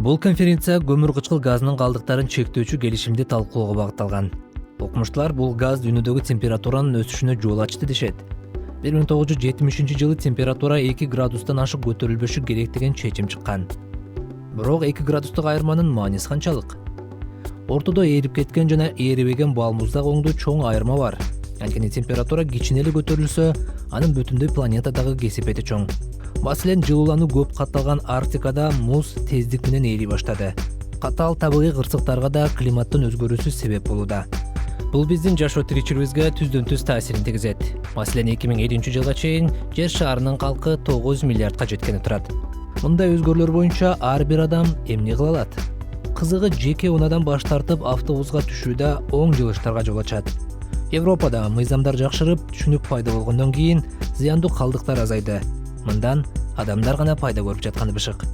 Бул конференция көмүр кычкыл газынын калдыктарын чектөөчү келишимди талкуулоого багытталган. Окумуштуулар бул газ дүйнөдөгү температуранын өсүшүнө жол ачты дешет. 1970-жылы температура 2 градустан ашык көтөрүлбөшү керек деген чечим чыккан. Бирок 2 градустук айырманын мааниси канчалык? Ортодо ээрип кеткен жана ээрибеген балмуздак оңдо чоң айырма бар. Анткени температура кичине эле көтөрүлсө, анын бүтүндөй планетадагы кесипети чоң. Маселен, жылуулануу көп катталган Арктикада муз тездик менен ээри баштады. Катаал табигый кырсыктарга да климаттын өзгөрүүсү себеп болууда. Бул биздин жашоо тиричилигибизге түздөн түз таасирин тийгизет. Маселен, 2050-жылга чейин жер шарынын калкы 9 миллиардка жеткени турат. Мындай өзгөрүүлөр боюнча ар бир адам эмне кыла алат? Кызыгы, жеке унаадан баш тартып автобуска түшүүдө оң жылыштарга жол ачат. Европада мыйзамдар жакшырып, түшүнүк пайда болгондон кийин зыяндуу калдыктар азайды. Мындан адамдар гана пайда көрүп жатканы бышык.